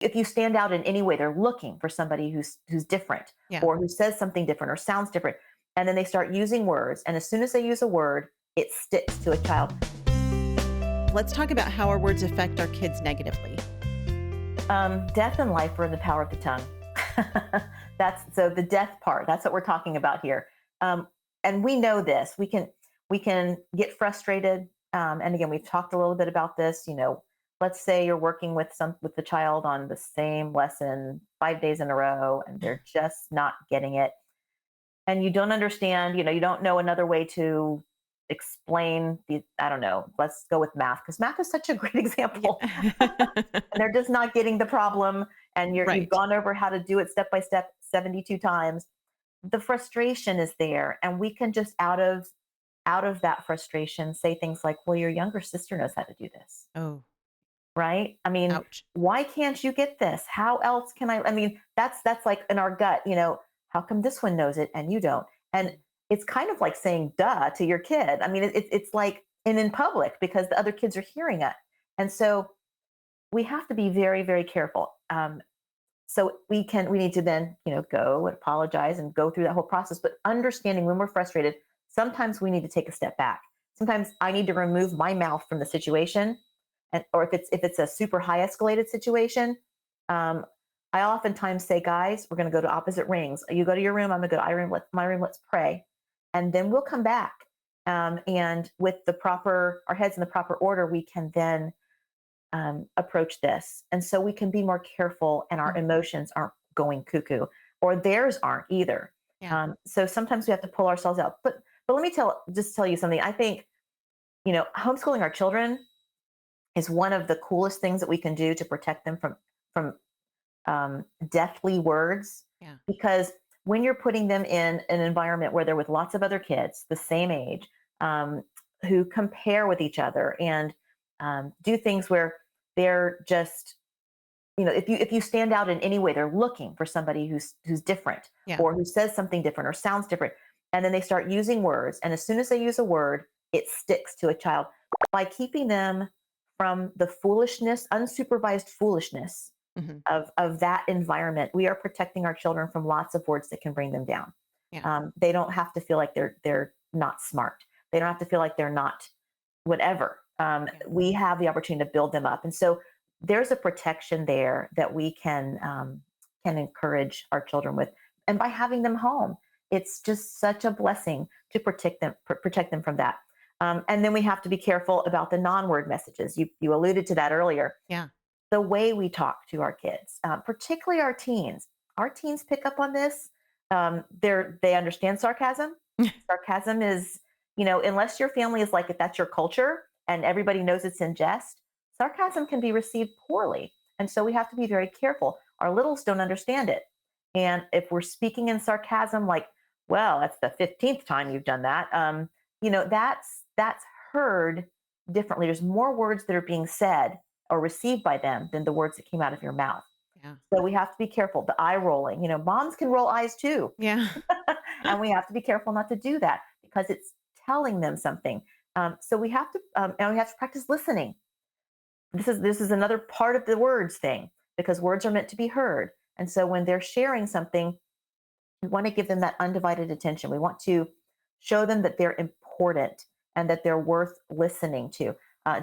If you stand out in any way, they're looking for somebody who's different Yeah. or who says something different or sounds different. And then they start using words. And as soon as they use a word, it sticks to a child. Let's talk about how our words affect our kids negatively. Death and life are in the power of the tongue. That's so the death part. That's what we're talking about here. And we know this. We can get frustrated. And again, we've talked a little bit about this. Let's say you're working with the child on the same lesson 5 days in a row, and they're just not getting it. And you don't understand. You don't know another way to explain I don't know. Let's go with math because math is such a great example. Yeah. And they're just not getting the problem, and you've Right. gone over how to do it step by step 72 times. The frustration is there, and we can just out of that frustration say things like, well, your younger sister knows how to do this, Oh, right? I mean, ouch. why can't you get this? How else can I mean, that's like in our gut, how come this one knows it and you don't? And it's kind of like saying duh to your kid. I mean, it's like in public because the other kids are hearing it. And so we have to be very, very careful. So we need to then, go and apologize and go through that whole process. But understanding when we're frustrated, sometimes we need to take a step back. Sometimes I need to remove my mouth from the situation, or if it's a super high escalated situation, um, I oftentimes say, guys, we're going to go to opposite rings. You go to your room, I'm going to go to my room. Let's pray, and then we'll come back. And with our heads in the proper order, we can then approach this. And so we can be more careful and our Mhm. emotions aren't going cuckoo or theirs aren't either. Yeah. So sometimes we have to pull ourselves out. But let me tell you something. I think, homeschooling our children is one of the coolest things that we can do to protect them from deathly words. Yeah. Because when you're putting them in an environment where they're with lots of other kids the same age, um, who compare with each other and do things where they're just, if you stand out in any way, they're looking for somebody who's different Yeah. or who says something different or sounds different. And then they start using words. And as soon as they use a word, it sticks to a child. By keeping them from the foolishness, unsupervised foolishness Hmm. of that environment, we are protecting our children from lots of words that can bring them down. Yeah. They don't have to feel like they're not smart. They don't have to feel like they're not whatever. Yeah. We have the opportunity to build them up, and so there's a protection there that we can encourage our children with, and by having them home, it's just such a blessing to protect them from that. And then we have to be careful about the non-word messages. You alluded to that earlier. Yeah. The way we talk to our kids, particularly our teens. Our teens pick up on this. They understand sarcasm. Sarcasm is, unless your family is like it, that's your culture, and everybody knows it's in jest. Sarcasm can be received poorly, and so we have to be very careful. Our littles don't understand it, and if we're speaking in sarcasm, like, well, that's the 15th time you've done that. That's heard differently. There's more words that are being said or received by them than the words that came out of your mouth. Yeah. So we have to be careful. The eye rolling, moms can roll eyes too. Yeah. And we have to be careful not to do that because it's telling them something. So we have to practice listening. This is another part of the words thing because words are meant to be heard. And so when they're sharing something, we want to give them that undivided attention. We want to show them that they're important and that they're worth listening to.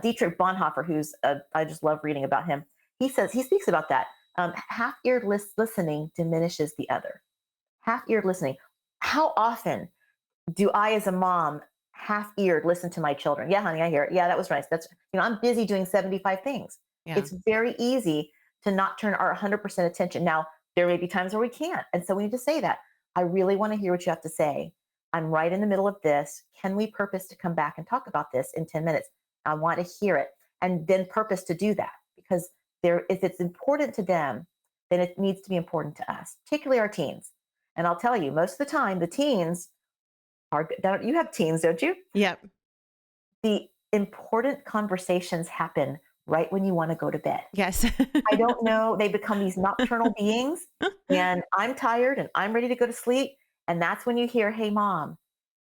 Dietrich Bonhoeffer, I just love reading about him. He speaks about that. Half-eared listening diminishes the other. Half-eared listening. How often do I, as a mom, half-eared listen to my children? Yeah, honey, I hear it. Yeah, that was nice. I'm busy doing 75 things. Yeah. It's very easy to not turn our 100% attention. Now, there may be times where we can't. And so we need to say that. I really want to hear what you have to say. I'm right in the middle of this. Can we purpose to come back and talk about this in 10 minutes? I want to hear it. And then purpose to do that because if it's important to them, then it needs to be important to us, particularly our teens. And I'll tell you, most of the time, the teens you have teens, don't you? Yep. The important conversations happen right when you want to go to bed. Yes. I don't know. They become these nocturnal beings, and I'm tired and I'm ready to go to sleep. And that's when you hear, hey, mom,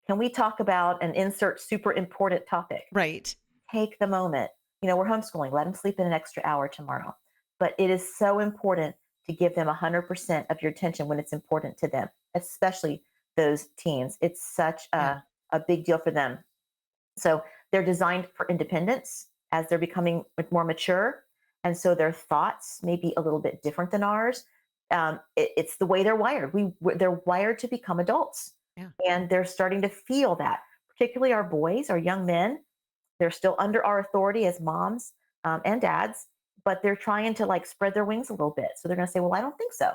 can we talk about an insert super important topic? Right. Take the moment. We're homeschooling. Let them sleep in an extra hour tomorrow. but it is so important to give them 100% of your attention when it's important to them, especially those teens. It's such Yeah. a big deal for them. So they're designed for independence as they're becoming more mature. And so their thoughts may be a little bit different than ours. It's the way they're wired. They're wired to become adults. Yeah. And they're starting to feel that, particularly our boys, our young men. They're still under our authority as moms and dads, but they're trying to like spread their wings a little bit. So they're going to say, well, I don't think so.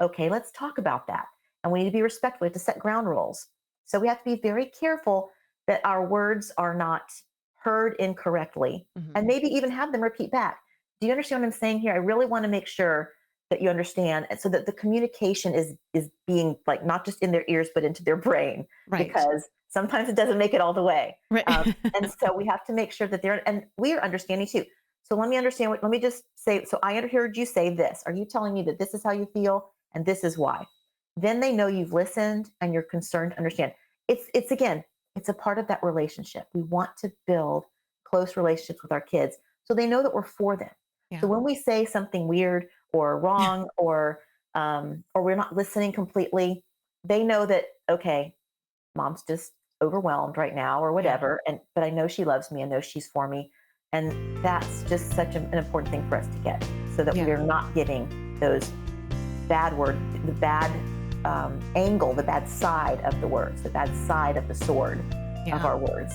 Okay, let's talk about that. And we need to be respectful. We have to set ground rules. So we have to be very careful that our words are not heard incorrectly, and maybe even have them repeat back. Do you understand what I'm saying here? I really want to make sure that you understand, and so that the communication is being like not just in their ears but into their brain, Right. because sometimes it doesn't make it all the way. Right. And so we have to make sure that and we are understanding too. So let me understand let me just say, so I heard you say this. Are you telling me that this is how you feel and this is why? Then they know you've listened and you're concerned to understand. It's again, it's a part of that relationship. We want to build close relationships with our kids so they know that we're for them. Yeah. So when we say something weird or wrong or we're not listening completely, they know that, okay, mom's just overwhelmed right now or whatever. But I know she loves me. I know she's for me. And that's just such an important thing for us to get, so that we are not giving those bad words, the bad angle, the bad side of the words, the bad side of the sword of our words.